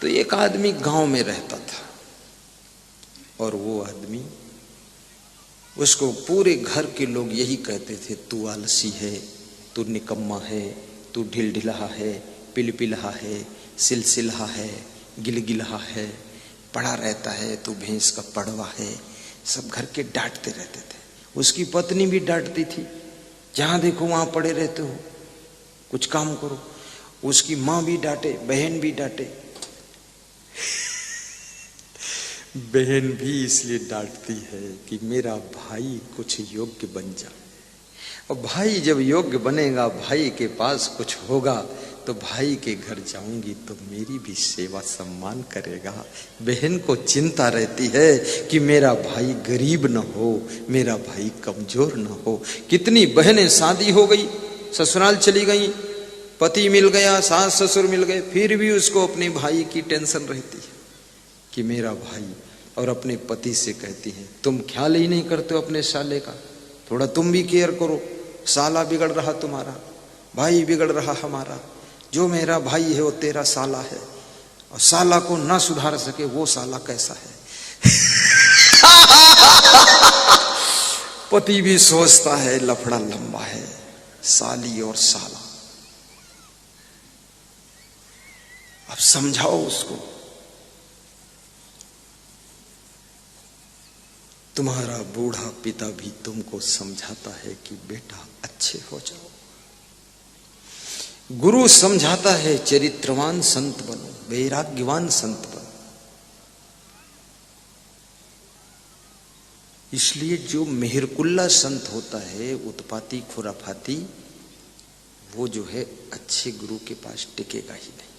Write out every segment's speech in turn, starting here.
तो एक आदमी गांव में रहता था और वो आदमी, उसको पूरे घर के लोग यही कहते थे, तू आलसी है, तू निकम्मा है, तू ढिलढिलहा है, पिलपिलहा है, सिलसिलहा है, गिलगिलहा है, पड़ा रहता है, तू भैंस का पड़वा है। सब घर के डांटते रहते थे। उसकी पत्नी भी डांटती थी, जहां देखो वहां पड़े रहते हो, कुछ काम करो। उसकी माँ भी डांटे, बहन भी डांटे। बहन भी इसलिए डांटती है कि मेरा भाई कुछ योग्य बन जाए, और भाई जब योग्य बनेगा, भाई के पास कुछ होगा, तो भाई के घर जाऊंगी तो मेरी भी सेवा सम्मान करेगा। बहन को चिंता रहती है कि मेरा भाई गरीब न हो, मेरा भाई कमजोर न हो। कितनी बहनें शादी हो गई, ससुराल चली गई, पति मिल गया, सास ससुर मिल गए, फिर भी उसको अपने भाई की टेंशन रहती है कि मेरा भाई। और अपने पति से कहती है, तुम ख्याल ही नहीं करते हो अपने साले का, थोड़ा तुम भी केयर करो। साला बिगड़ रहा तुम्हारा, भाई बिगड़ रहा हमारा। जो मेरा भाई है वो तेरा साला है, और साला को ना सुधार सके वो साला कैसा है। पति भी सोचता है लफड़ा लंबा है, साली और साला। अब समझाओ उसको। तुम्हारा बूढ़ा पिता भी तुमको समझाता है कि बेटा अच्छे हो जाओ। गुरु समझाता है चरित्रवान संत बनो, वैराग्यवान संत बनो। इसलिए जो मेहरकुल्ला संत होता है, उत्पाती खुराफाती, वो जो है अच्छे गुरु के पास टिकेगा ही नहीं,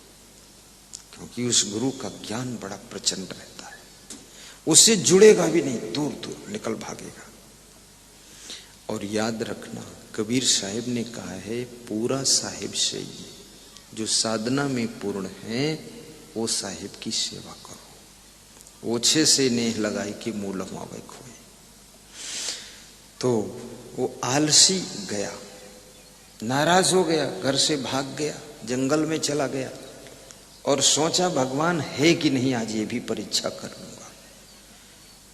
क्योंकि उस गुरु का ज्ञान बड़ा प्रचंड रहता है। उससे जुड़ेगा भी नहीं, दूर दूर निकल भागेगा। और याद रखना, कबीर साहिब ने कहा है, पूरा साहिब से ही, जो साधना में पूर्ण है वो साहिब की सेवा करो। ओछे से नेह लगाई कि मूल मावे खोए। तो वो आलसी गया, नाराज हो गया, घर से भाग गया, जंगल में चला गया और सोचा भगवान है कि नहीं, आज ये भी परीक्षा कर लूंगा।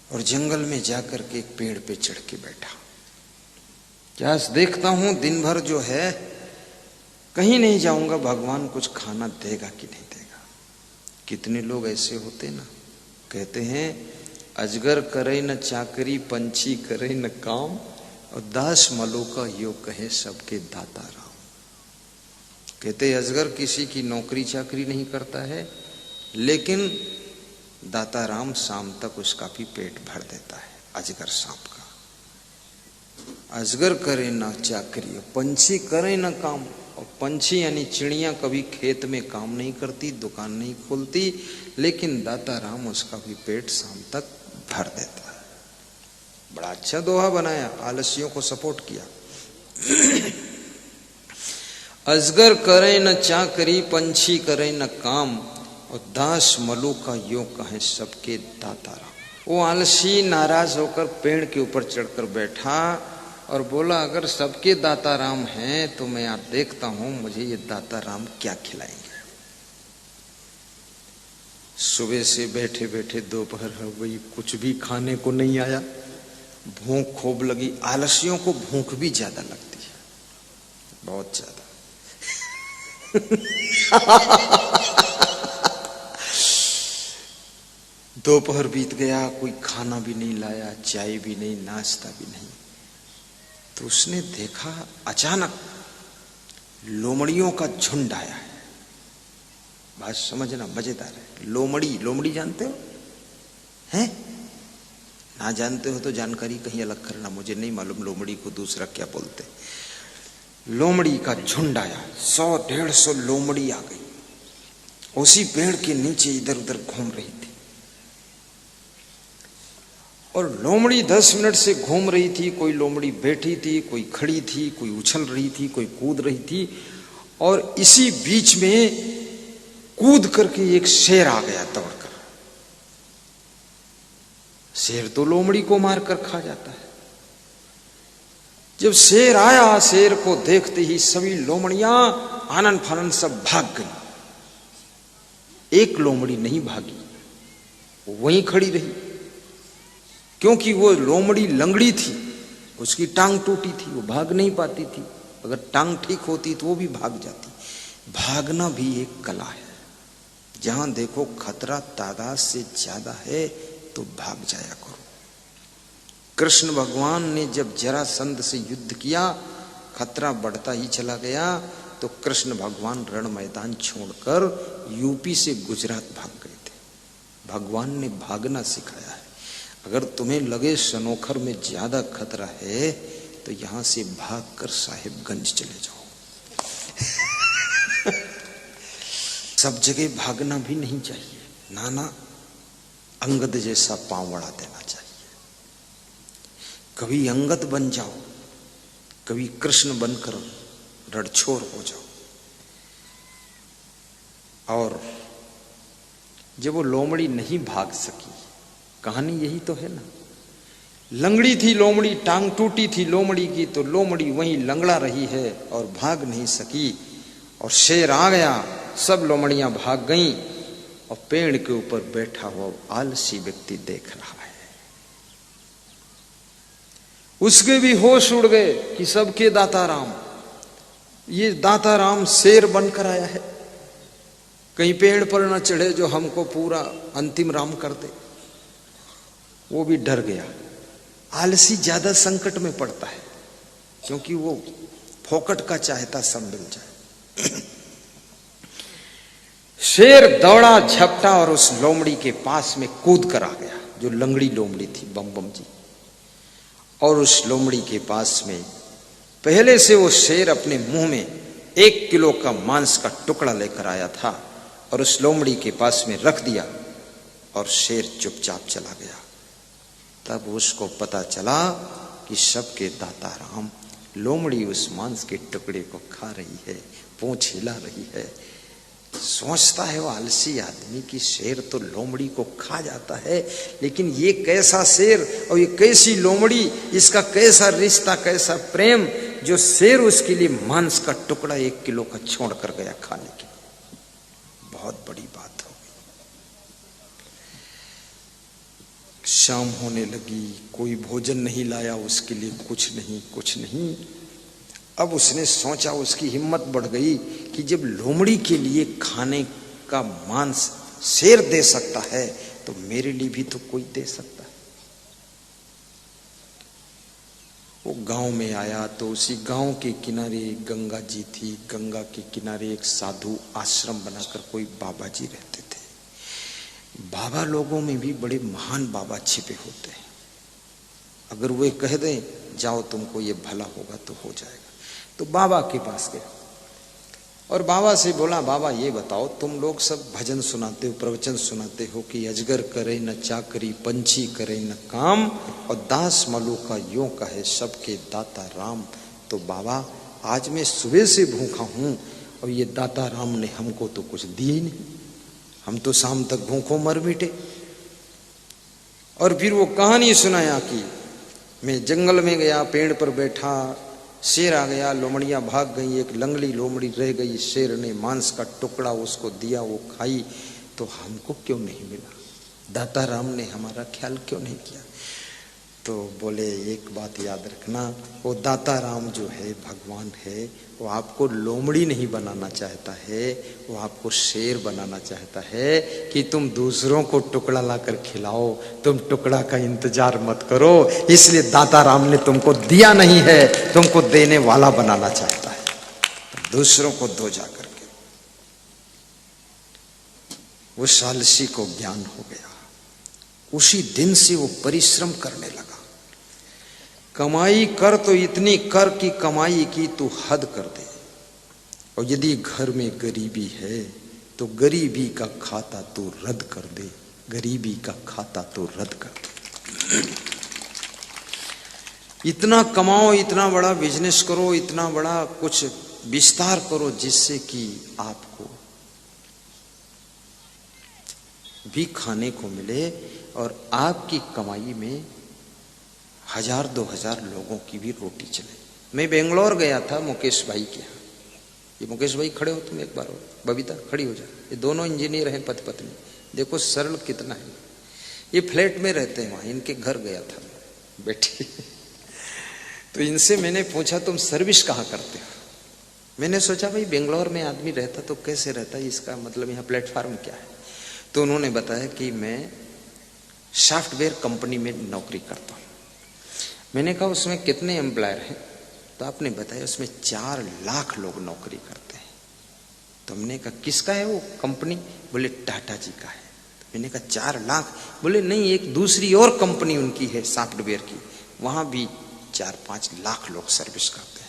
और जंगल में जाकर के एक पेड़ पे चढ़ के बैठा। क्या देखता हूं दिन भर जो है कहीं नहीं जाऊंगा, भगवान कुछ खाना देगा कि नहीं देगा। कितने लोग ऐसे होते ना, कहते हैं अजगर करे न चाकरी, पंछी करे न काम, और दास मलो का यो कहे सबके दाता राम। कहते अजगर किसी की नौकरी चाकरी नहीं करता है, लेकिन दाता राम शाम तक उसका भी पेट भर देता है, अजगर सांप का। अजगर करे ना चाकरी, पंछी करे ना काम। और पंछी यानी चिड़िया कभी खेत में काम नहीं करती, दुकान नहीं खोलती, लेकिन दाता राम उसका भी पेट शाम तक भर देता है। बड़ा अच्छा दोहा बनाया, आलसियों को सपोर्ट किया। अजगर करे न चाकरी, पंछी करे न काम, और दास मलू का यो कहे सबके दाता राम। वो आलसी नाराज होकर पेड़ के ऊपर चढ़कर बैठा और बोला, अगर सबके दाता राम हैं तो मैं आप देखता हूं मुझे ये दाता राम क्या खिलाएंगे। सुबह से बैठे बैठे दोपहर हो गई, कुछ भी खाने को नहीं आया, भूख खूब लगी। आलसियों को भूख भी ज्यादा लगती है, बहुत ज्यादा। दोपहर बीत गया, कोई खाना भी नहीं लाया, चाय भी नहीं, नाश्ता भी नहीं। तो उसने देखा अचानक लोमड़ियों का झुंड आया है। बात समझना, मजेदार है। लोमड़ी, लोमड़ी जानते हो? हैं? ना जानते हो तो जानकारी कहीं अलग करना, मुझे नहीं मालूम लोमड़ी को दूसरा क्या बोलते। लोमड़ी का झुंड आया, 100-150 लोमड़ी आ गई। उसी पेड़ के नीचे इधर उधर घूम रही थी। और लोमड़ी 10 मिनट से घूम रही थी। कोई लोमड़ी बैठी थी, कोई खड़ी थी, कोई उछल रही थी, कोई कूद रही थी। और इसी बीच में कूद करके एक शेर आ गया दौड़कर। शेर तो लोमड़ी को मारकर खा जाता है। जब शेर आया, शेर को देखते ही सभी लोमड़ियां आनंद फानंद सब भाग गई। एक लोमड़ी नहीं भागी, वो वहीं खड़ी रही, क्योंकि वो लोमड़ी लंगड़ी थी, उसकी टांग टूटी थी, वो भाग नहीं पाती थी। अगर टांग ठीक होती तो वो भी भाग जाती। भागना भी एक कला है। जहां देखो खतरा तादाद से ज्यादा है तो भाग जाया करो। कृष्ण भगवान ने जब जरासंध से युद्ध किया, खतरा बढ़ता ही चला गया, तो कृष्ण भगवान रण मैदान छोड़कर यूपी से गुजरात भाग गए थे। भगवान ने भागना सिखाया है। अगर तुम्हें लगे सनोखर में ज्यादा खतरा है तो यहां से भागकर साहिबगंज चले जाओ। सब जगह भागना भी नहीं चाहिए। नाना अंगद जैसा पांव बढ़ा देना चाहिए। कभी अंगद बन जाओ, कभी कृष्ण बनकर रणछोड़ हो जाओ। और जब वो लोमड़ी नहीं भाग सकी, कहानी यही तो है ना। लंगड़ी थी लोमड़ी, टांग टूटी थी लोमड़ी की, तो लोमड़ी वहीं लंगड़ा रही है और भाग नहीं सकी। और शेर आ गया, सब लोमड़ियां भाग गईं और पेड़ के ऊपर बैठा हुआ आलसी व्यक्ति देख रहा है। उसके भी होश उड़ गए कि सबके दाता राम, ये दाता राम शेर बनकर आया है, कहीं पेड़ पर न चढ़े जो हमको पूरा अंतिम राम कर दे। वो भी डर गया। आलसी ज्यादा संकट में पड़ता है, क्योंकि वो फोकट का चाहता सब मिल जाए। शेर दौड़ा, झपटा और उस लोमड़ी के पास में कूद कर आ गया, जो लंगड़ी लोमड़ी थी, बम बम जी। और उस लोमड़ी के पास में पहले से वो शेर अपने मुंह में 1 किलो का मांस का टुकड़ा लेकर आया था और उस लोमड़ी के पास में रख दिया और शेर चुपचाप चला गया। तब उसको पता चला कि सबके दाता राम, लोमड़ी उस मांस के टुकड़े को खा रही है, पूंछ हिला रही है। सोचता है वो आलसी आदमी कि शेर तो लोमड़ी को खा जाता है, लेकिन ये कैसा शेर और ये कैसी लोमड़ी, इसका कैसा रिश्ता, कैसा प्रेम, जो शेर उसके लिए मांस का टुकड़ा 1 किलो का छोड़ कर गया खाने के। बहुत बड़ी बात हो गई। शाम होने लगी, कोई भोजन नहीं लाया उसके लिए, कुछ नहीं। अब उसने सोचा, उसकी हिम्मत बढ़ गई कि जब लोमड़ी के लिए खाने का मांस शेर दे सकता है तो मेरे लिए भी तो कोई दे सकता है। वो गांव में आया तो उसी गांव के किनारे गंगा जी थी। गंगा के किनारे एक साधु आश्रम बनाकर कोई बाबा जी रहते थे। बाबा लोगों में भी बड़े महान बाबा छिपे होते हैं। अगर वे कह दें जाओ तुमको ये भला होगा तो हो जाएगा। तो बाबा के पास गया और बाबा से बोला, बाबा ये बताओ, तुम लोग सब भजन सुनाते हो, प्रवचन सुनाते हो कि अजगर करे न चाकरी, पंछी करे न काम, और दास मलू का यों कहे सबके दाता राम। तो बाबा आज मैं सुबह से भूखा हूं और ये दाता राम ने हमको तो कुछ दिए ही नहीं, हम तो शाम तक भूखों मर मिटे। और फिर वो कहानी सुनाया कि मैं जंगल में गया, पेड़ पर बैठा, शेर आ गया, लोमड़ियां भाग गई, एक लंगड़ी लोमड़ी रह गई, शेर ने मांस का टुकड़ा उसको दिया, वो खाई, तो हमको क्यों नहीं मिला? दाता राम ने हमारा ख्याल क्यों नहीं किया? तो बोले एक बात याद रखना, वो दाता राम जो है भगवान है, वो आपको लोमड़ी नहीं बनाना चाहता है, वो आपको शेर बनाना चाहता है कि तुम दूसरों को टुकड़ा लाकर खिलाओ, तुम टुकड़ा का इंतजार मत करो। इसलिए दाता राम ने तुमको दिया नहीं है, तुमको देने वाला बनाना चाहता है, दूसरों को दो जा करके। वो सालसी को ज्ञान हो गया। उसी दिन से वो परिश्रम करने लगा। कमाई कर तो इतनी कर कि कमाई की तू हद कर दे, और यदि घर में गरीबी है तो गरीबी का खाता तू रद्द कर दे, गरीबी का खाता तू रद्द कर दे। इतना कमाओ, इतना बड़ा बिजनेस करो, इतना बड़ा कुछ विस्तार करो जिससे कि आपको भी खाने को मिले और आपकी कमाई में 1000-2000 लोगों की भी रोटी चले। मैं बेंगलोर गया था मुकेश भाई के यहाँ, ये मुकेश भाई खड़े हो, तुम एक बार हो, बबीता खड़ी हो जा, ये दोनों इंजीनियर हैं पति पत्नी, देखो सरल कितना है। ये फ्लैट में रहते हैं, वहां इनके घर गया था बेटी तो इनसे मैंने पूछा तुम सर्विस कहाँ करते हो? मैंने सोचा भाई बेंगलोर में आदमी रहता तो कैसे रहता है, इसका मतलब यहाँ प्लेटफॉर्म क्या है। तो उन्होंने बताया कि मैं सॉफ्टवेयर कंपनी में नौकरी करता हूँ। मैंने कहा उसमें कितने एम्प्लॉयर हैं? तो आपने बताया उसमें 4 लाख लोग नौकरी करते हैं। तो हमने कहा किसका है वो कंपनी? बोले टाटा जी का है। तो मैंने कहा 4 लाख? बोले नहीं, एक दूसरी और कंपनी उनकी है सॉफ्टवेयर की, वहां भी 4-5 लाख लोग सर्विस करते हैं।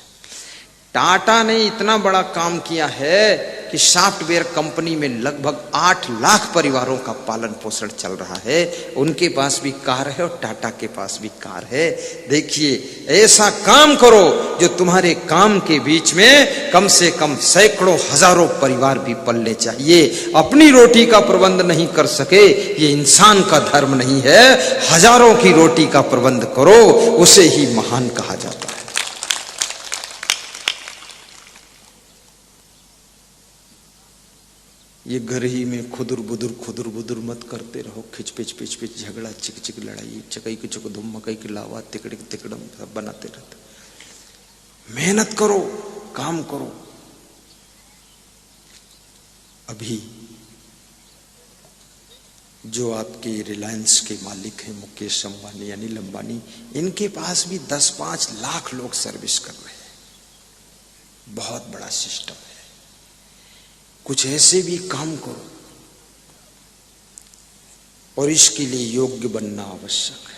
टाटा ने इतना बड़ा काम किया है कि सॉफ्टवेयर कंपनी में लगभग 8 लाख परिवारों का पालन पोषण चल रहा है। उनके पास भी कार है और टाटा के पास भी कार है। देखिए, ऐसा काम करो जो तुम्हारे काम के बीच में कम से कम सैकड़ों हजारों परिवार भी पलने चाहिए। अपनी रोटी का प्रबंध नहीं कर सके, ये इंसान का धर्म नहीं है। हजारों की रोटी का प्रबंध करो, उसे ही महान कहा जाता है। ये घर ही में खुदुर बुदुर मत करते रहो, खिच पिच झगड़ा चिक चिक लड़ाई, चकई की चुक धुम मकई की लावा तिकड़ तिकड़म सब बनाते रहते। मेहनत करो, काम करो। अभी जो आपके रिलायंस के मालिक हैं मुकेश अंबानी, अनिल अंबानी, इनके पास भी 10-5 लाख लोग सर्विस कर रहे हैं। बहुत बड़ा सिस्टम है। कुछ ऐसे भी काम करो, और इसके लिए योग्य बनना आवश्यक है।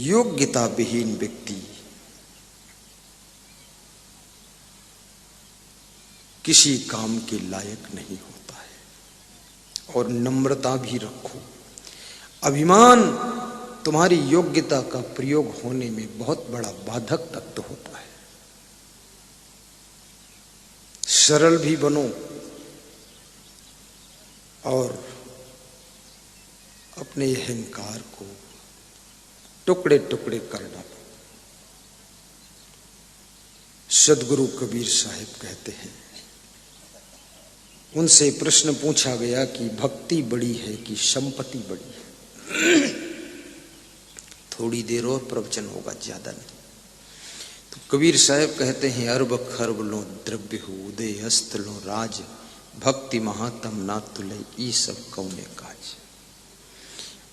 योग्यता विहीन व्यक्ति किसी काम के लायक नहीं होता है। और नम्रता भी रखो। अभिमान तुम्हारी योग्यता का प्रयोग होने में बहुत बड़ा बाधक तत्व होता है। सरल भी बनो और अपने अहंकार को टुकड़े टुकड़े कर डालो। सदगुरु कबीर साहिब कहते हैं, उनसे प्रश्न पूछा गया कि भक्ति बड़ी है कि संपत्ति बड़ी है? थोड़ी देर और प्रवचन होगा, ज्यादा नहीं। तो कबीर साहब कहते हैं, अरब खरब लो द्रव्य हो, उदय हस्त लो राज, भक्ति महातम ना तुले ई सब कौने काज।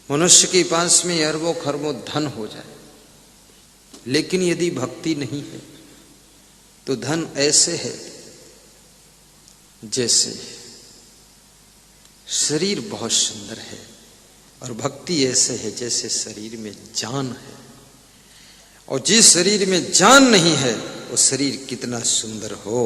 मनुष्य के पास में अरबों खरबों धन हो जाए, लेकिन यदि भक्ति नहीं है तो धन ऐसे है जैसे शरीर बहुत सुंदर है, और भक्ति ऐसे है जैसे शरीर में जान है। और जिस शरीर में जान नहीं है वो शरीर कितना सुंदर हो,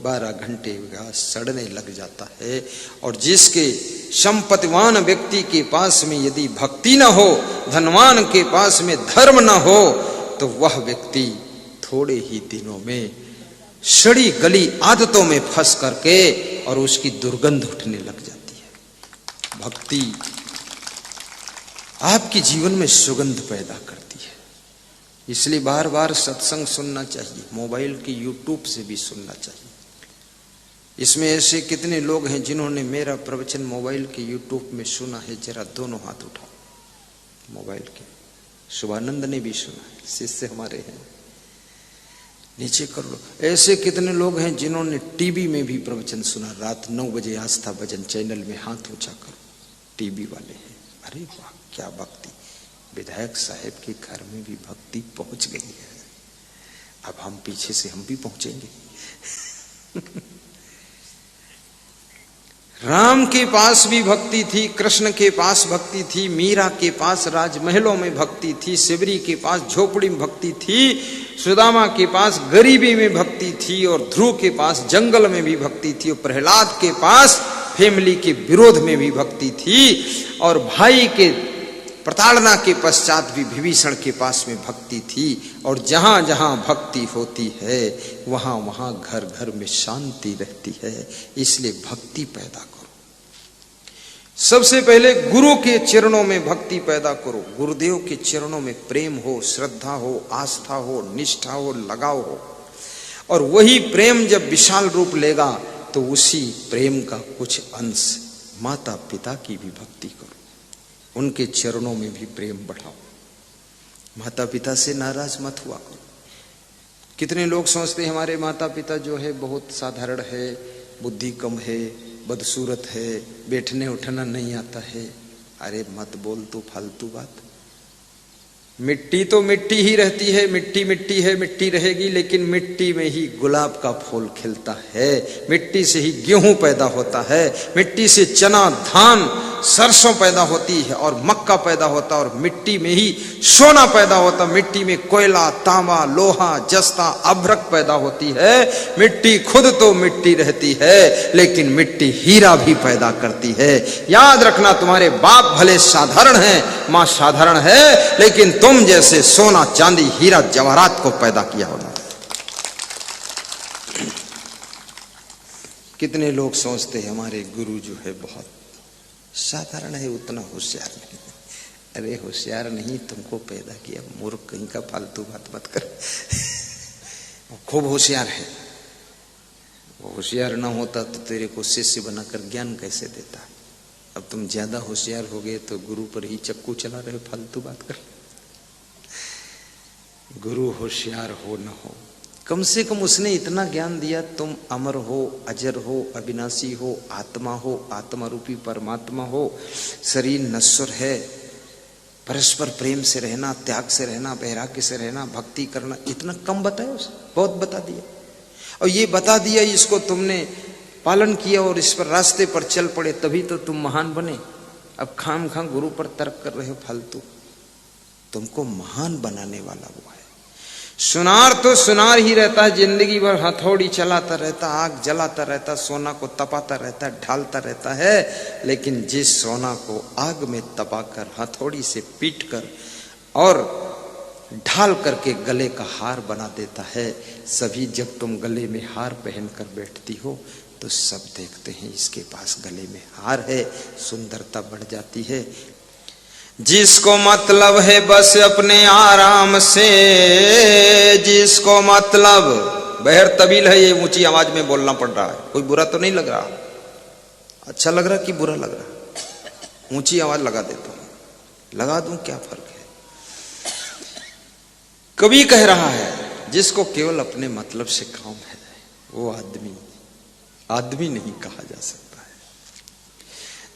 12 घंटे सड़ने लग जाता है। और जिसके संपत्तिवान व्यक्ति के पास में यदि भक्ति न हो, धनवान के पास में धर्म न हो, तो वह व्यक्ति थोड़े ही दिनों में सड़ी गली आदतों में फंस करके और उसकी दुर्गंध उठने लग जाती है। भक्ति आपके जीवन में सुगंध पैदा करती है। इसलिए बार बार सत्संग सुनना चाहिए, मोबाइल की यूट्यूब से भी सुनना चाहिए। इसमें ऐसे कितने लोग हैं जिन्होंने मेरा प्रवचन मोबाइल के यूट्यूब में सुना है? जरा दोनों हाथ उठाओ। मोबाइल के शुभानंद ने भी सुना है, शिष्य हमारे हैं, नीचे कर लो। ऐसे कितने लोग हैं जिन्होंने टीवी में भी प्रवचन सुना? रात 9 बजे आस्था भजन चैनल में हाथ ऊंचा करो, टीवी वाले हैं। अरे वाह, क्या भक्ति! विधायक साहब के घर में भी भक्ति पहुंच गई है। अब हम पीछे से हम भी पहुंचेंगे। राम के पास भी भक्ति थी, कृष्ण के पास भक्ति थी, मीरा के पास राजमहलों में भक्ति थी, शिवरी के पास झोपड़ी में भक्ति थी, सुदामा के पास गरीबी में भक्ति थी, और ध्रुव के पास जंगल में भी भक्ति थी, और प्रहलाद के पास फैमिली के विरोध में भी भक्ति थी, और भाई के प्रताड़ना के पश्चात भी विभीषण के पास में भक्ति थी। और जहां जहां भक्ति होती है वहां वहां घर घर में शांति रहती है। इसलिए भक्ति पैदा करो। सबसे पहले गुरु के चरणों में भक्ति पैदा करो। गुरुदेव के चरणों में प्रेम हो, श्रद्धा हो, आस्था हो, निष्ठा हो, लगाव हो। और वही प्रेम जब विशाल रूप लेगा तो उसी प्रेम का कुछ अंश माता पिता की भी भक्ति करो, उनके चरणों में भी प्रेम बढ़ाओ। माता पिता से नाराज मत हुआ करो। कितने लोग सोचते हैं हमारे माता पिता जो है बहुत साधारण है, बुद्धि कम है, बदसूरत है, बैठने उठना नहीं आता है। अरे मत बोल तू फालतू बात। मिट्टी तो मिट्टी ही रहती है, मिट्टी मिट्टी है, मिट्टी रहेगी, लेकिन मिट्टी में ही गुलाब का फूल खिलता है, मिट्टी से ही गेहूं पैदा होता है, मिट्टी से चना धान सरसों पैदा होती है और मक्का पैदा होता है, और मिट्टी में ही सोना पैदा होता, मिट्टी में कोयला तांबा लोहा जस्ता अभ्रक पैदा होती है। मिट्टी खुद तो मिट्टी रहती है, लेकिन मिट्टी हीरा भी पैदा करती है। याद रखना, तुम्हारे बाप भले साधारण हैं, मां साधारण है, लेकिन तुम जैसे सोना चांदी हीरा जवाहरात को पैदा किया होगा। कितने लोग सोचते हैं हमारे गुरु जो है बहुत साधारण है, उतना होशियार नहीं। अरे होशियार नहीं, तुमको पैदा किया, मूर्ख कहीं का, फालतू बात मत कर। खूब होशियार है, वो होशियार ना होता तो तेरे को शिष्य बनाकर ज्ञान कैसे देता। अब तुम ज्यादा होशियार हो गए तो गुरु पर ही चक्कू चला रहे हो, फालतू बात कर। गुरु होशियार हो न हो, कम से कम उसने इतना ज्ञान दिया, तुम अमर हो, अजर हो, अविनाशी हो, आत्मा हो, आत्मा रूपी परमात्मा हो, शरीर नश्वर है, परस्पर प्रेम से रहना, त्याग से रहना, वैराग्य से रहना, भक्ति करना, इतना कम बताया उसने? बहुत बता दिया। और ये बता दिया, इसको तुमने पालन किया और इस पर रास्ते पर चल पड़े, तभी तो तुम महान बने। अब खाम खां गुरु पर तर्क कर रहे हो फालतू। तुमको महान बनाने वाला वो है। सुनार तो सुनार ही रहता है, जिंदगी भर हथौड़ी चलाता रहता, आग जलाता रहता, सोना को तपाता रहता, ढालता रहता है, लेकिन जिस सोना को आग में तपाकर हथौड़ी से पीट कर और ढाल करके गले का हार बना देता है, सभी जब तुम गले में हार पहनकर बैठती हो तो सब देखते हैं इसके पास गले में हार है, सुंदरता बढ़ जाती है। जिसको मतलब है बस अपने आराम से, जिसको मतलब, बहर तबील है, ये ऊंची आवाज में बोलना पड़ रहा है, कोई बुरा तो नहीं लग रहा? अच्छा लग रहा कि बुरा लग रहा? ऊंची आवाज लगा देता हूं, लगा दूं, क्या फर्क है। कवि कह रहा है, जिसको केवल अपने मतलब से काम है वो आदमी नहीं कहा जा सकता।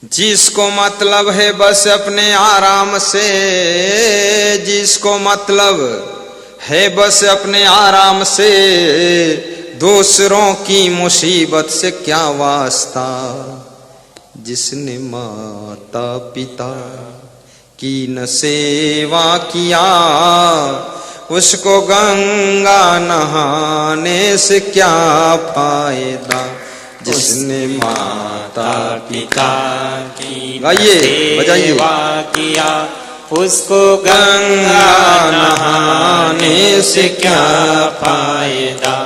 जिसको मतलब है बस अपने आराम से, जिसको मतलब है बस अपने आराम से, दूसरों की मुसीबत से क्या वास्ता। जिसने माता पिता की न सेवा किया, उसको गंगा नहाने से क्या फायदा। जिसने माता पिता की सेवा किया, उसको गंगा नहाने से क्या फायदा।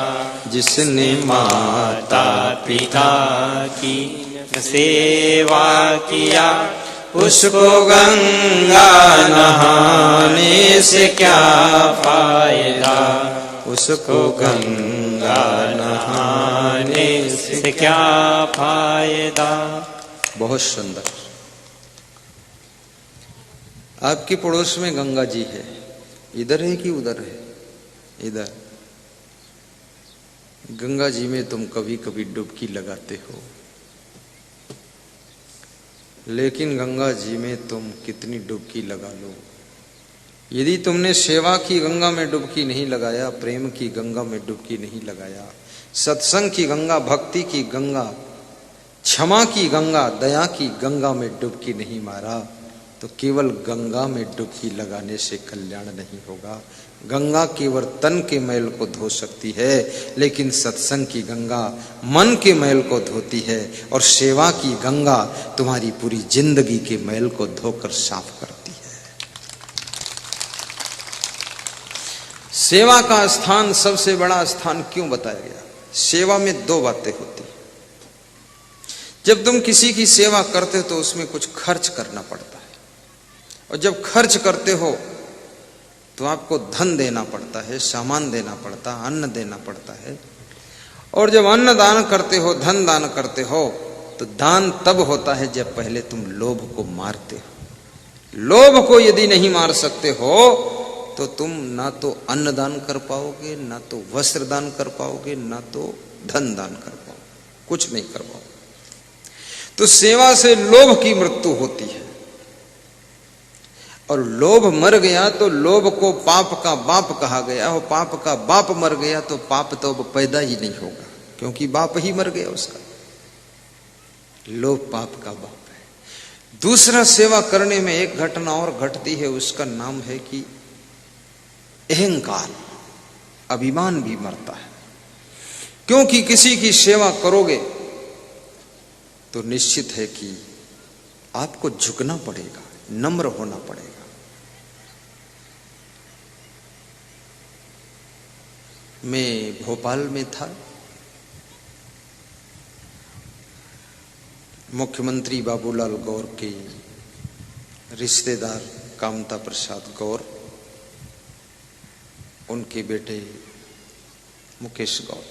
जिसने माता पिता की सेवा किया, उसको गंगा नहाने से क्या फायदा। उसको गंगा नहाने से क्या फायदा। बहुत सुंदर। आपके पड़ोस में गंगा जी है, इधर है कि उधर है? इधर। गंगा जी में तुम कभी कभी डुबकी लगाते हो, लेकिन गंगा जी में तुम कितनी डुबकी लगा लो, यदि तुमने सेवा की गंगा में डुबकी नहीं लगाया, प्रेम की गंगा में डुबकी नहीं लगाया, सत्संग की गंगा, भक्ति की गंगा, क्षमा की गंगा, दया की गंगा में डुबकी नहीं मारा, तो केवल गंगा में डुबकी लगाने से कल्याण नहीं होगा। गंगा केवल तन के मैल को धो सकती है, लेकिन सत्संग की गंगा मन के मैल को धोती है, और सेवा की गंगा तुम्हारी पूरी जिंदगी के मैल को धोकर साफ करती है। सेवा का स्थान सबसे बड़ा स्थान क्यों बताया गया? सेवा में दो बातें होती हैं। जब तुम किसी की सेवा करते हो तो उसमें कुछ खर्च करना पड़ता है, और जब खर्च करते हो तो आपको धन देना पड़ता है, सामान देना पड़ता है, अन्न देना पड़ता है, और जब अन्न दान करते हो, धन दान करते हो, तो दान तब होता है जब पहले तुम लोभ को मारते हो। लोभ को यदि नहीं मार सकते हो तो तुम ना तो अन्न दान कर पाओगे, ना तो वस्त्र दान कर पाओगे, ना तो धन दान कर पाओगे, कुछ नहीं कर पाओगे। तो सेवा से लोभ की मृत्यु होती है, और लोभ मर गया तो लोभ को पाप का बाप कहा गया, और पाप का बाप मर गया तो पाप तो अब पैदा ही नहीं होगा, क्योंकि बाप ही मर गया उसका। लोभ पाप का बाप है। दूसरा, सेवा करने में एक घटना और घटती है, उसका नाम है कि अहंकार, अभिमान भी मरता है। क्योंकि किसी की सेवा करोगे तो निश्चित है कि आपको झुकना पड़ेगा, नम्र होना पड़ेगा। मैं भोपाल में था, मुख्यमंत्री बाबूलाल गौर के रिश्तेदार कामता प्रसाद गौर, उनके बेटे मुकेश गौर,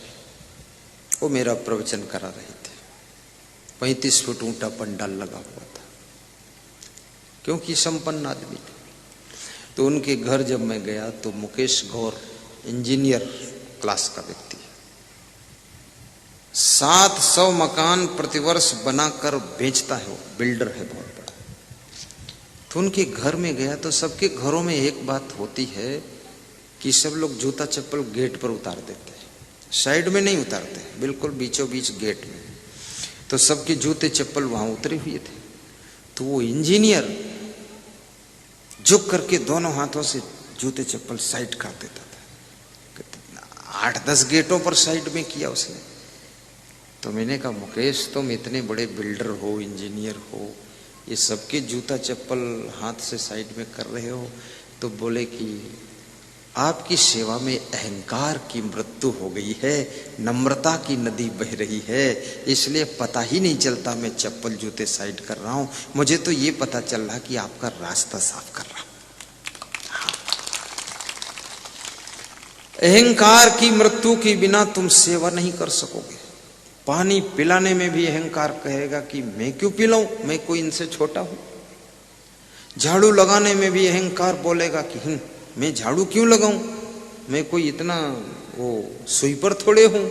वो मेरा प्रवचन करा रहे थे। 35 फुट ऊंचा पंडाल लगा हुआ था, क्योंकि संपन्न आदमी थे। तो उनके घर जब मैं गया तो मुकेश गौर इंजीनियर क्लास का व्यक्ति है, 700 मकान प्रतिवर्ष बनाकर बेचता है, वो बिल्डर है बहुत बड़ा। तो उनके घर में गया तो सबके घरों में एक बात होती है कि सब लोग जूता चप्पल गेट पर उतार देते हैं, साइड में नहीं उतारते, बिल्कुल बीचों बीच गेट में। तो सबके जूते चप्पल वहां उतरे हुए थे। तो वो इंजीनियर झुक करके दोनों हाथों से जूते चप्पल साइड कर देता था। 8-10 गेटों पर साइड में किया उसने। तो मैंने कहा, मुकेश तुम इतने बड़े बिल्डर हो, इंजीनियर हो, ये सबके जूता चप्पल हाथ से साइड में कर रहे हो। तो बोले कि आपकी सेवा में अहंकार की मृत्यु हो गई है, नम्रता की नदी बह रही है, इसलिए पता ही नहीं चलता मैं चप्पल जूते साइड कर रहा हूं। मुझे तो ये पता चल रहा कि आपका रास्ता साफ कर रहा हूं। अहंकार की मृत्यु के बिना तुम सेवा नहीं कर सकोगे। पानी पिलाने में भी अहंकार कहेगा कि मैं क्यों पिलाऊं, मैं कोई इनसे छोटा हूं। झाड़ू लगाने में भी अहंकार बोलेगा कि मैं झाड़ू क्यों लगाऊं, मैं कोई इतना वो स्वीपर थोड़े हूं।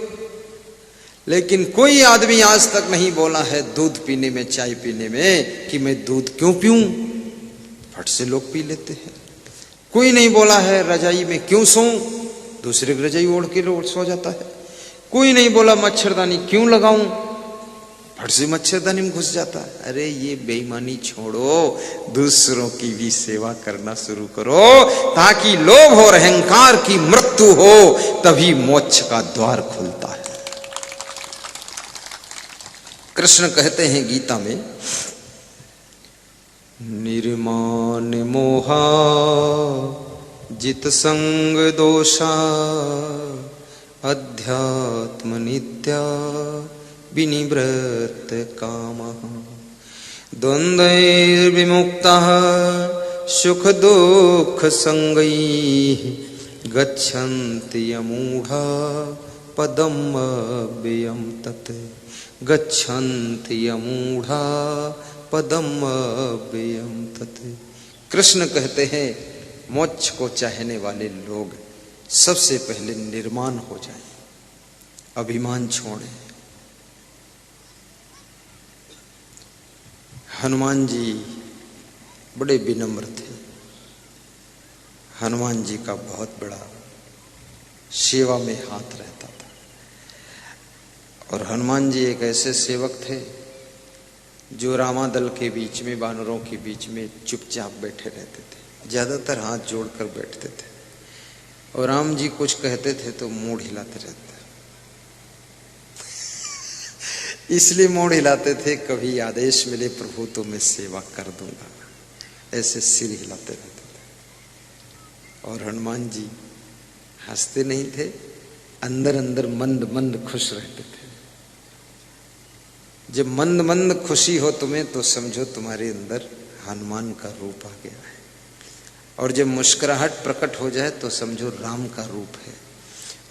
लेकिन कोई आदमी आज तक नहीं बोला है दूध पीने में, चाय पीने में कि मैं दूध क्यों पीऊं, फट से लोग पी लेते हैं। कोई नहीं बोला है रजाई में क्यों सोऊं, दूसरे की रजाई ओढ़ के लोग सो जाता है। कोई नहीं बोला मच्छरदानी क्यों लगाऊं, फट से मच्छरदानी में घुस जाता है। अरे ये बेईमानी छोड़ो, दूसरों की भी सेवा करना शुरू करो, ताकि लोभ और अहंकार की मृत्यु हो, तभी मोक्ष का द्वार खुलता है। कृष्ण कहते हैं गीता में, निर्माण मोहा जित संग दोषा अध्यात्म नित्या विनिवृत्त कामः द्वन्द्वैर्विमुक्तः सुख दुःख संगैः गच्छन्ति यमूढा पदम् अव्ययम् तत् गच्छन्ति यमूढा पदम् अव्ययम् तत्। कृष्ण कहते हैं मोक्ष को चाहने वाले लोग सबसे पहले निर्माण हो जाएं, अभिमान छोड़ें। हनुमान जी बड़े विनम्र थे। हनुमान जी का बहुत बड़ा सेवा में हाथ रहता था। और हनुमान जी एक ऐसे सेवक थे जो रामादल के बीच में, वानरों के बीच में चुपचाप बैठे रहते थे, ज्यादातर हाथ जोड़कर बैठते थे। और राम जी कुछ कहते थे तो मूढ़ हिलाते रहते, इसलिए मूढ़ हिलाते थे, कभी आदेश मिले प्रभु तो मैं सेवा कर दूंगा, ऐसे सिर हिलाते रहते थे। और हनुमान जी हंसते नहीं थे, अंदर अंदर मंद मंद खुश रहते थे। जब मंद मंद खुशी हो तुम्हें तो समझो तुम्हारे अंदर हनुमान का रूप आ गया है, और जब मुस्कुराहट प्रकट हो जाए तो समझो राम का रूप है।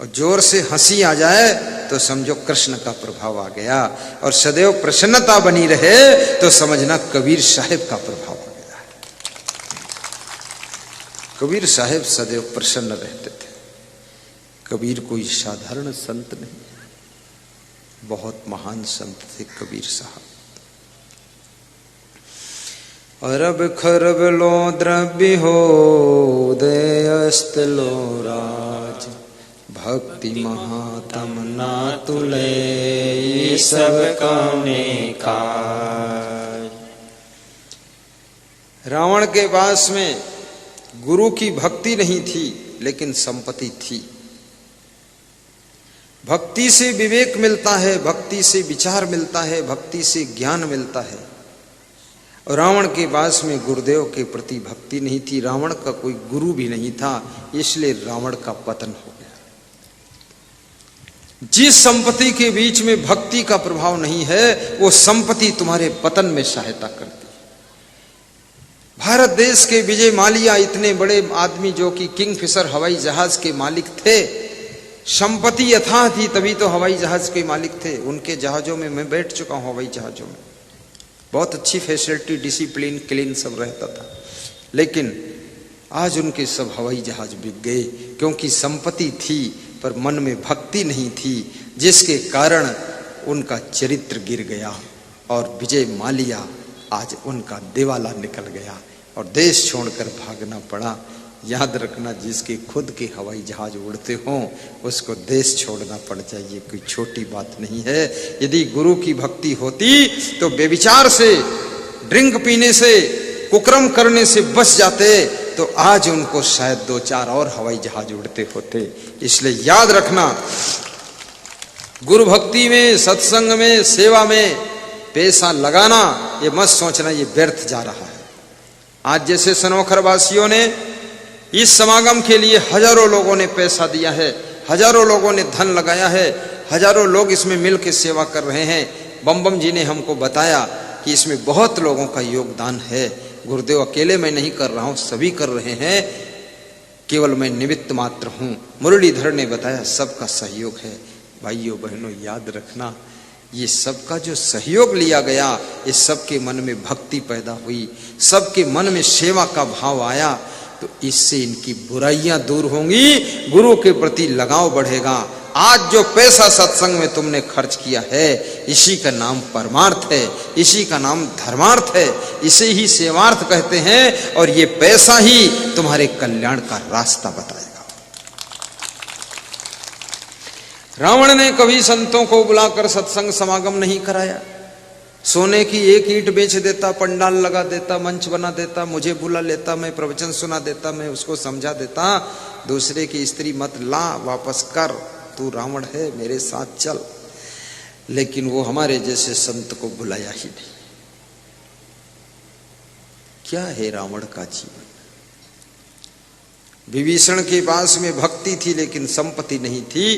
और जोर से हंसी आ जाए तो समझो कृष्ण का प्रभाव आ गया, और सदैव प्रसन्नता बनी रहे तो समझना कबीर साहिब का प्रभाव आ गया। कबीर साहिब सदैव प्रसन्न रहते थे। कबीर कोई साधारण संत नहीं, बहुत महान संत थे कबीर साहब। अरब खरब लो द्रव्य हो दयस्त लो राज, भक्ति महातम ना तुले सब कामने काज। रावण के पास में गुरु की भक्ति नहीं थी लेकिन संपत्ति थी। भक्ति से विवेक मिलता है, भक्ति से विचार मिलता है, भक्ति से ज्ञान मिलता है। और रावण के पास में गुरुदेव के प्रति भक्ति नहीं थी, रावण का कोई गुरु भी नहीं था, इसलिए रावण का पतन हो गया। जिस संपत्ति के बीच में भक्ति का प्रभाव नहीं है वो संपत्ति तुम्हारे पतन में सहायता करती है। भारत देश के विजय माल्या इतने बड़े आदमी जो कि किंगफिशर हवाई जहाज के मालिक थे, संपत्ति यथार्थ थी तभी तो हवाई जहाज के मालिक थे। उनके जहाजों में मैं बैठ चुका हूं, हवाई जहाजों में बहुत अच्छी फैसिलिटी, डिसिप्लिन, क्लीन सब रहता था। लेकिन आज उनके सब हवाई जहाज बिक गए क्योंकि संपत्ति थी पर मन में भक्ति नहीं थी, जिसके कारण उनका चरित्र गिर गया और विजय माल्या आज उनका दिवाला निकल गया और देश छोड़कर भागना पड़ा। याद रखना, जिसके खुद के हवाई जहाज उड़ते हों उसको देश छोड़ना पड़ जाए, ये कोई छोटी बात नहीं है। यदि गुरु की भक्ति होती तो बेविचार से, ड्रिंक पीने से, कुकर्म करने से बच जाते तो आज उनको शायद 2-4 और हवाई जहाज उड़ते होते। इसलिए याद रखना, गुरु भक्ति में, सत्संग में, सेवा में पैसा लगाना ये मत सोचना ये व्यर्थ जा रहा है। आज जैसे सनोखर वासियों ने इस समागम के लिए हजारों लोगों ने पैसा दिया है, हजारों लोगों ने धन लगाया है, हजारों लोग इसमें मिल के सेवा कर रहे हैं। बम जी ने हमको बताया कि इसमें बहुत लोगों का योगदान है। गुरुदेव अकेले मैं नहीं कर रहा हूं, सभी कर रहे हैं, केवल मैं निमित्त मात्र हूं। मुरलीधर ने बताया सबका सहयोग है। भाइयों बहनों याद रखना, ये सबका जो सहयोग लिया गया, इस सबके मन में भक्ति पैदा हुई, सबके मन में सेवा का भाव आया, तो इससे इनकी बुराइयां दूर होंगी, गुरु के प्रति लगाव बढ़ेगा। आज जो पैसा सत्संग में तुमने खर्च किया है, इसी का नाम परमार्थ है, इसी का नाम धर्मार्थ है, इसे ही सेवार्थ कहते हैं। और ये पैसा ही तुम्हारे कल्याण का रास्ता बताएगा। रावण ने कभी संतों को बुलाकर सत्संग समागम नहीं कराया। सोने की एक ईंट बेच देता, पंडाल लगा देता, मंच बना देता, मुझे बुला लेता, मैं प्रवचन सुना देता, मैं उसको समझा देता, दूसरे की स्त्री मत ला, वापस कर, तू रावण है, मेरे साथ चल। लेकिन वो हमारे जैसे संत को बुलाया ही नहीं। क्या है रावण का जीवन? विभीषण के पास में भक्ति थी लेकिन संपत्ति नहीं थी,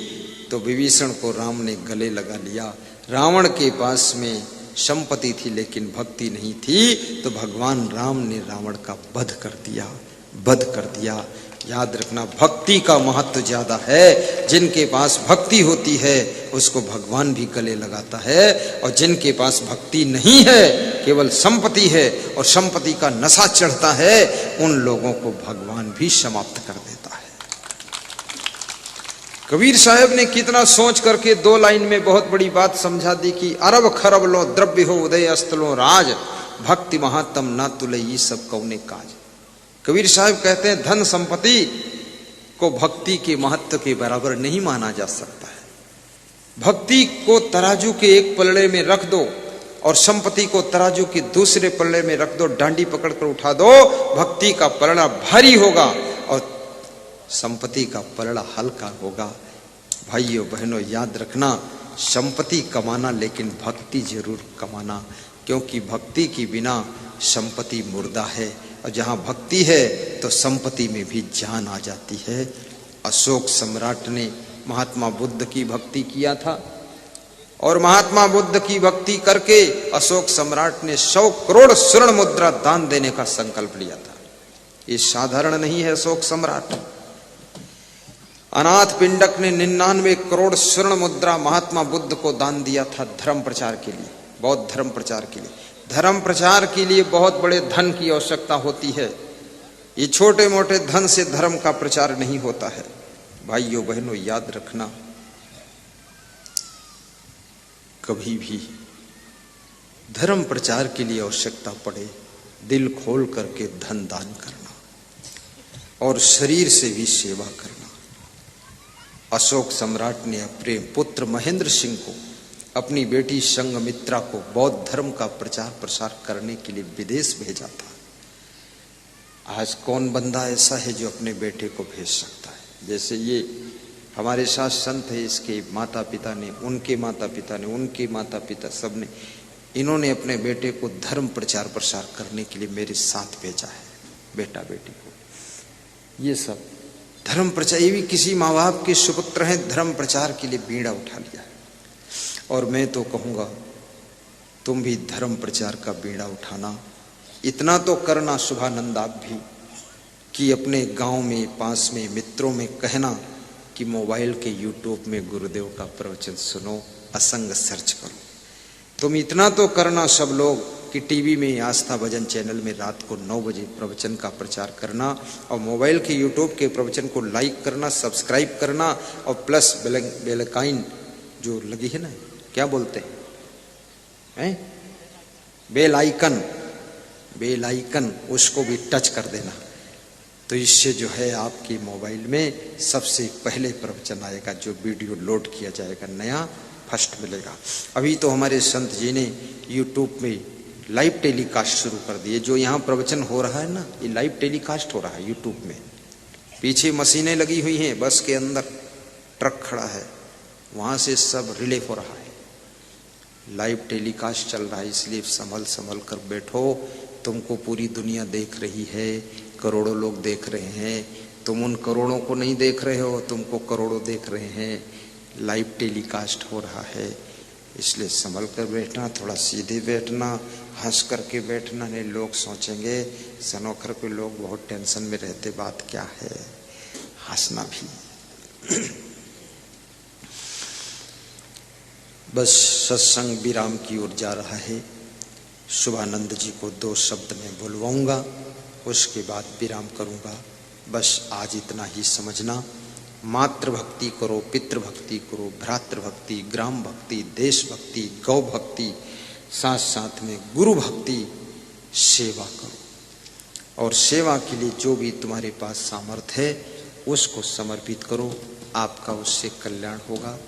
तो विभीषण को राम ने गले लगा लिया। रावण के पास में संपत्ति थी लेकिन भक्ति नहीं थी, तो भगवान राम ने रावण का वध कर दिया। याद रखना, भक्ति का महत्व ज्यादा है। जिनके पास भक्ति होती है उसको भगवान भी गले लगाता है, और जिनके पास भक्ति नहीं है, केवल संपत्ति है और संपत्ति का नशा चढ़ता है, उन लोगों को भगवान भी समाप्त कर देता है। कबीर साहब ने कितना सोच करके 2 लाइन में बहुत बड़ी बात समझा दी कि अरब खरब लो द्रव्य हो उदय अस्तलो राज, भक्ति महात्म ना तुले ये सब कौने काज। कबीर साहब कहते हैं धन संपत्ति को भक्ति के महत्व के बराबर नहीं माना जा सकता है। भक्ति को तराजू के एक पलड़े में रख दो और संपत्ति को तराजू के दूसरे पलड़े में रख दो, डांडी पकड़कर उठा दो, भक्ति का पलड़ा भारी होगा और संपत्ति का पलड़ा हल्का होगा। भाइयों बहनों याद रखना, संपत्ति कमाना लेकिन भक्ति जरूर कमाना, क्योंकि भक्ति के बिना संपत्ति मुर्दा है, और जहां भक्ति है तो संपत्ति में भी जान आ जाती है। अशोक सम्राट ने महात्मा बुद्ध की भक्ति किया था, और महात्मा बुद्ध की भक्ति करके अशोक सम्राट ने 100 करोड़ स्वर्ण मुद्रा दान देने का संकल्प लिया था। ये साधारण नहीं है अशोक सम्राट। अनाथ पिंडक ने 99 करोड़ स्वर्ण मुद्रा महात्मा बुद्ध को दान दिया था धर्म प्रचार के लिए, बौद्ध धर्म प्रचार के लिए। धर्म प्रचार के लिए बहुत बड़े धन की आवश्यकता होती है। ये छोटे मोटे धन से धर्म का प्रचार नहीं होता है। भाइयों बहनों, याद रखना, कभी भी धर्म प्रचार के लिए आवश्यकता पड़े, दिल खोल करके धन दान करना और शरीर से भी सेवा करना। अशोक सम्राट ने अपने पुत्र महेंद्र सिंह को, अपनी बेटी संघमित्रा को बौद्ध धर्म का प्रचार प्रसार करने के लिए विदेश भेजा था। आज कौन बंदा ऐसा है जो अपने बेटे को भेज सकता है? जैसे ये हमारे साथ संत है, इसके माता पिता ने, उनके माता पिता ने, उनके माता पिता, सब ने, इन्होंने अपने बेटे को धर्म प्रचार प्रसार करने के लिए मेरे साथ भेजा है, बेटा बेटी को। ये सब धर्म प्रचार, ये भी किसी माँ बाप के सुपुत्र हैं, धर्म प्रचार के लिए बीड़ा उठा लिया है। और मैं तो कहूँगा तुम भी धर्म प्रचार का बीड़ा उठाना। इतना तो करना शुभानंद आप भी, कि अपने गांव में, पास में, मित्रों में कहना कि मोबाइल के यूट्यूब में गुरुदेव का प्रवचन सुनो, असंग सर्च करो। तुम इतना तो करना सब लोग कि टीवी में आस्था भजन चैनल में रात को 9 बजे प्रवचन का प्रचार करना, और मोबाइल के यूट्यूब के प्रवचन को लाइक करना, सब्सक्राइब करना, और प्लस बेलकाइन जो लगी है ना, क्या बोलते हैं, बेल आइकन, उसको भी टच कर देना। तो इससे जो है आपकी मोबाइल में सबसे पहले प्रवचन आएगा, जो वीडियो लोड किया जाएगा नया फर्स्ट मिलेगा। अभी तो हमारे संत जी ने यूट्यूब में लाइव टेलीकास्ट शुरू कर दिए। जो यहाँ प्रवचन हो रहा है ना, ये लाइव टेलीकास्ट हो रहा है यूट्यूब में। पीछे मशीनें लगी हुई हैं, बस के अंदर ट्रक खड़ा है, वहां से सब रिले हो रहा है, लाइव टेलीकास्ट चल रहा है। इसलिए संभल कर बैठो, तुमको पूरी दुनिया देख रही है, करोड़ों लोग देख रहे हैं। तुम उन करोड़ों को नहीं देख रहे हो, तुमको करोड़ों देख रहे हैं। लाइव टेलीकास्ट हो रहा है, इसलिए संभल कर बैठना, थोड़ा सीधे बैठना, हंस करके बैठना, नहीं लोग सोचेंगे सनोखर के लोग बहुत टेंशन में रहते, बात क्या है, हंसना भी। बस सत्संग विराम की ओर जा रहा है। शुभानंद जी को 2 शब्द में बुलवाऊंगा, उसके बाद विराम करूंगा। बस आज इतना ही समझना, मातृभक्ति करो, पितृभक्ति करो, भ्रातृभक्ति, ग्राम भक्ति, देश भक्ति, गौ भक्ति, साथ साथ में गुरु भक्ति, सेवा करो। और सेवा के लिए जो भी तुम्हारे पास सामर्थ्य है उसको समर्पित करो, आपका उससे कल्याण होगा।